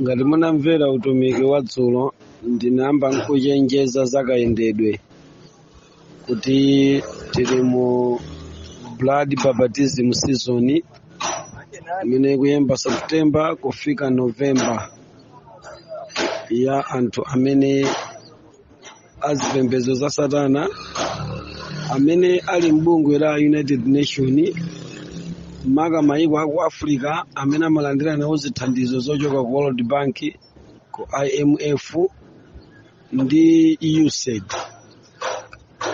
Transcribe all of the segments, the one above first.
ngati munamvera utumiki wa dzulo ndinayamba nkuchenjeza zakayendedwe kuti tili mu blood baptism season imene ikuyamba September kufika November ya anthu amene azipembedzo za satana amene ali mbungwe la United Nation maka maiko aku Africa amene amalandira nawo zithandizo zochoka ku World Bank, ku IMF ndi USAID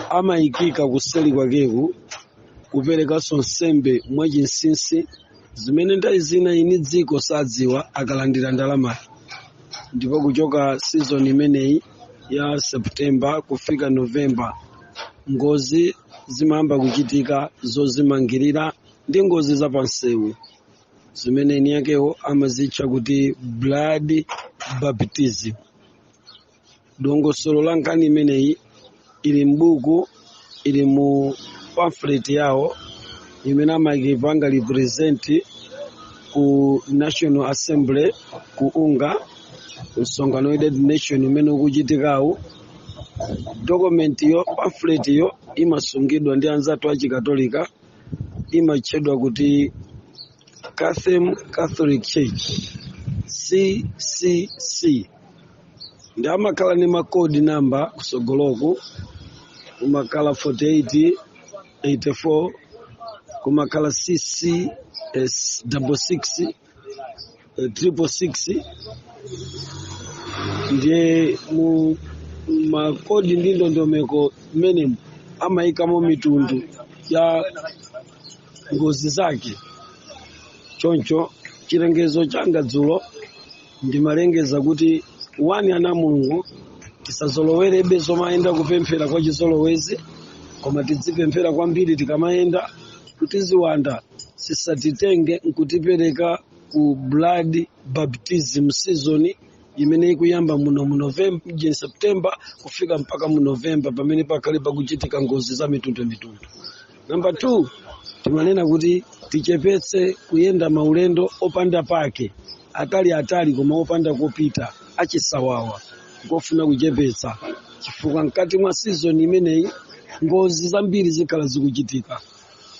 amayikika kuseli kwakeku kuperekanso nsembe mwachinsinsi zimene nthawi zina ini dziko sadziwa akalandira ndalama. Ndipo kuchoka season imeneyi ya September kufika November ngozi zimayamba kuchitika zozimangirira ndi ngozi za pansewu zimene ni yakewo amazitcha kuti blood baptism. Dongosolo la nkhani imeneyi ili mbuku, ili mu pamphlet yawo imene amakipanga represent ku National Assembly ku unga msonkhano wa United Nation imene ukuchitikawu. Document yo, pamphlet yo imasungidwa ndi anzathu achikatolika, imatchedwa kuti Catholic Church CCC. Ndi amakhala ni makodi namba kusogoloku, kumakhala 4884, kumakhala CCS 66 666. Ndiye mu makodi ndi ndondomeko imene amayikamo mitundu ya ngozi zake. Choncho chilengezo changa dzulo ndimalengeza kuti wani ana Mulungu tisazolowerebe zomayenda kupemphera kwa chizolowezi, koma tizipemphera kwambiri tikamayenda kuti ziwanda sisatitenge nkutipereka ku blood baptism season imene ikuyamba mu November, September kufika mpaka mu November pamene pakhale pakuchitika ngozi za mitundu. Number 2, timanena kuti tichepetse kuyenda maulendo opanda pake atali koma opanda kopita achisawawa, ngofuna kuchepetsa chifukwa mkati mwa season imeneyi ngozi zambiri zikhala zikuchitika.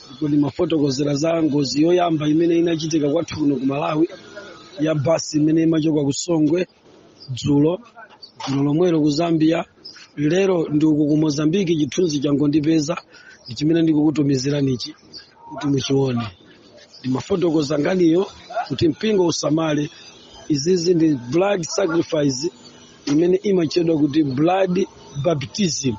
Ndipo ndimafotokozera za ngozi yoyamba imene inachitika kwathu kuno ku Malawi ya basi imene imachoka ku Songwe dzulo lomwelo ku Zambia. Lero ndi uku ku Mozambique chithunzi changondipeza ndi chimene ndikukutumiziranichi kuti muchione. Ndimafotokoza nganiyo kuti mpingo usamale. Izizi ndi blood sacrifice imene imatchedwa kuti blood baptism.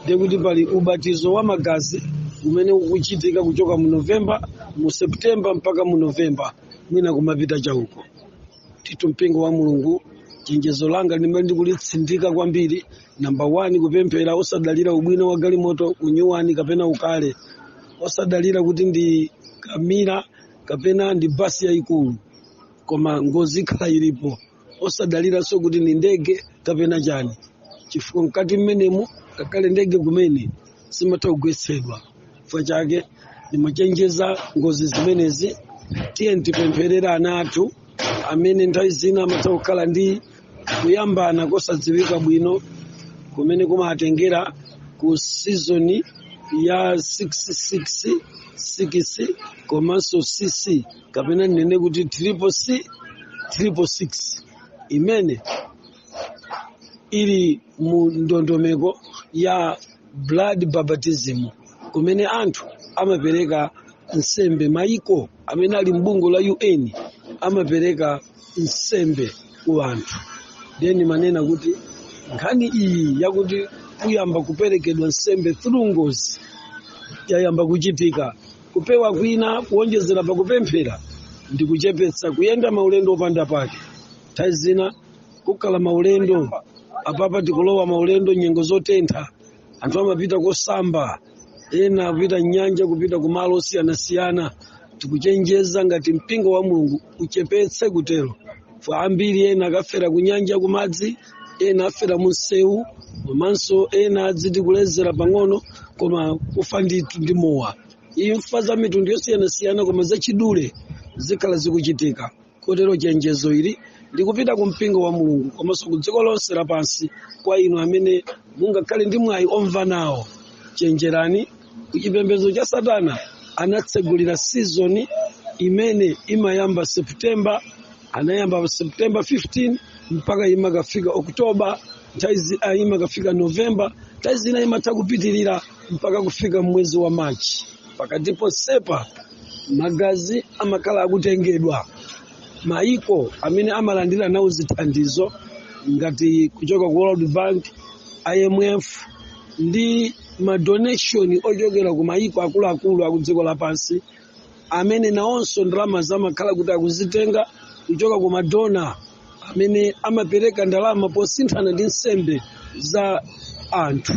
Ndiye kuti pali ubatizo wa magazi umene ukuchitika kuchoka mu November, mu September mpaka mu November mwina kumapita chauko. Titu mpingo wa Mulungu chenjezo langa limene ndikulitsindika kwambiri. Number 1, kupemphera osadalira ubwino wa galimoto unyuwani kapena ukale, osadalira kuti ndi kamira kapena ndi basi yayikulu koma ngozi ikhala ilipo, osadalira so kuti ndi ndege kapena chani, chifukwa mkati mmenemu kakale ndege kumene simatha kugwetsedwa. Chifukwa chake ndimachenjeza ngozi zimenezi. Tiye tipempherera ana athu amene nthawi zina amatha kukhala ndi kuyambana kosadziwika bwino kumene kumatengera ku season ya 666 komanso CC kapena nene kuti C 666 imene ili mu ndondomeko ya blood baptism kumene anthu amapereka nsembe. Maiko amene ali mbungo la UN amapereka nsembe ku anthu. Then manena kuti nkhani iyi yakuti kuyamba kuperekedwa nsembe through ngozi yayamba kuchitika. Kupewa kwina kuonjezera pakupemphera ndi kuchepetsa kuyenda maulendo opanda pake. Nthawi zina kukhala maulendo apapa tikulowa maulendo nyengo zotentha, anthu amapita kosamba, ena apita nyanja kupita kumalo osiyanasiyana. Tikuchenjeza ngati mpingo wa Mulungu uchepetse kutero. Fa ambiri ena akafera kunyanja kumadzi, ena afera mu msewu, komanso ena adziti kulezera pang'ono koma kufa ndithu ndi mowa. Imfa za mitundu yosiyanasiyana koma zachidule zikhala zikuchitika. Kotero chenjezo ili ndikupita ku mpingo wa Mulungu komanso ku dziko lonse lapansi. Kwa inu amene mungakhale ndi mwayi omva nawo, chenjerani. Kuchipembedzo cha Satana anatsegulira season imene imayamba September, anayamba September 15 mpaka imakafika October, nthawi imakafika November, nthawi zina imatha kupitirira mpaka kufika mwezi wa March. Pakatipo sepa magazi amakhala akutengedwa. Maiko amene amalandira nawo zithandizo ngati kuchoka ku World Bank, IMF ndi madonation ochokera ku maiko akuluakulu akudziko lapansi, amene nawonso ndalama zamakhala kuti akuzitenga kuchoka ku madona amene amapereka ndalama posinthana ndi nsembe za anthu.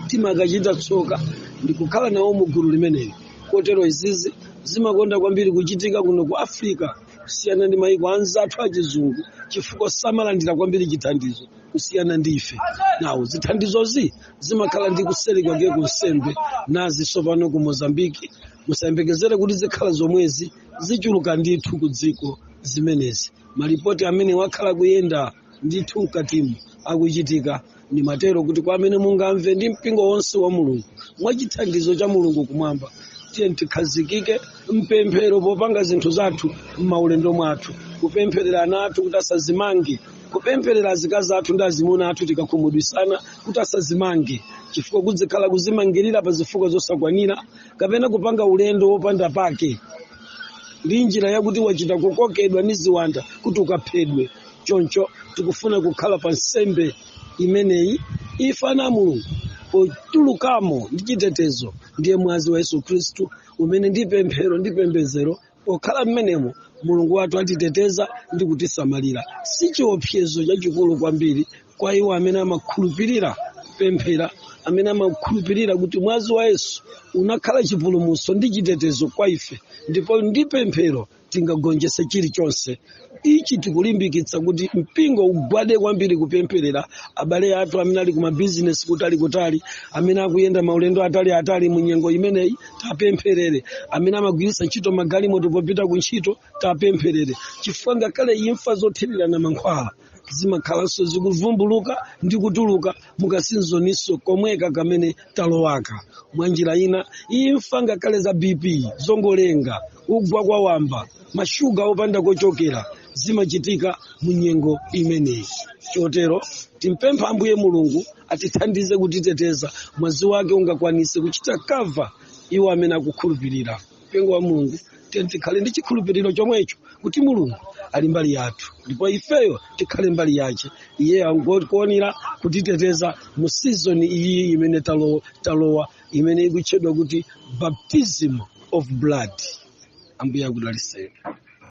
Timakachita tsoka ndi kukhala nawo mu gulu limeneli. Kotero izizi zimakonda kwambiri kuchitika kuno ku Africa kusiyana ndi maiko anzathu achizungu, chifukwa samalandira kwambiri chithandizo kusiyana ndi ife. Nawo zithandizozi zimakhala ndi kusereka ke ku nsembe nazi sopano ku Mozambique. Musayembekezere kuti zikhala zomwezi, zichuluka ndithu ku dziko zimenezi. Malipoti amene wakhala kuyenda ndithu mkatimu akuchitika ni matero kuti kwa amene mungamve ndi mpingo wonse wa Mulungu mwachithandizo cha Mulungu kumwamba, tiye tikhazikike mpemphero popanga zinthu zathu m'maulendo mwathu, kupempherera ana athu kuti asazimange, kupempherera azikazi athu ndi azimuna athu tikakhumudwisana kuti asazimange, chifukwa kudzikhala kuzimangirira pa zifukwa zosakwanira kapena kupanga ulendo wopanda pake ndi njira yakuti wachita kukokedwa ndi ziwanda kuti ukaphedwe. Choncho tikufuna kukhala pa nsembe imeneyi ifana Mulungu potulukamo ndi chitetezo, ndiye mwazi wa Yesu Khristu umene ndi pemphero ndi pembedzero pokhala mmenemo Mulungu wathu atiteteza ndi kutisamalira. Si chiopsezo chachikulu kwambiri kwa iwo amene amakhulupirira pemphera, amene amakhulupirira kuti mwazi wa Yesu unakhala chipulumutso ndi chitetezo kwa ife, ndipo ndi pemphero tingagonjese chilichonse. Ichi tikulimbikitsa kuti mpingo ugwade kwambiri kupempherera abale athu amene ali kuma business kutali, amene akuyenda maulendo atali mu nyengo imeneyi, tapempherere. Amene amagwiritsa ntchito magalimoto popita ku ntchito, tapempherere. Chifukwa ngakhale imfa zotherirana mankhwala zimakhalanso zikuvumbuluka ndi kutuluka mukasinzoniso komweka kamene talowaka. Mwanjira ina imfa ngakhale za BP, zongolenga, ugwa kwa wamba, mashuga opanda kochokera zimachitika mu nyengo imeneyi. Chotero timpempha Ambuye Mulungu atithandize kutiteteza, mwazi wake ungakwanise kuchita kava iwo amene akukhulupirira. Mpingo wa Mulungu tikhale ndi chikhulupiriro chomwecho kuti Mulungu ali mbali yathu, ndipo ifeyo tikhale mbali yache. Iye angokuonera kutiteteza mu season iyi imene talowa imene ikutchedwa kuti baptism of blood. Ambuye akudaliseni.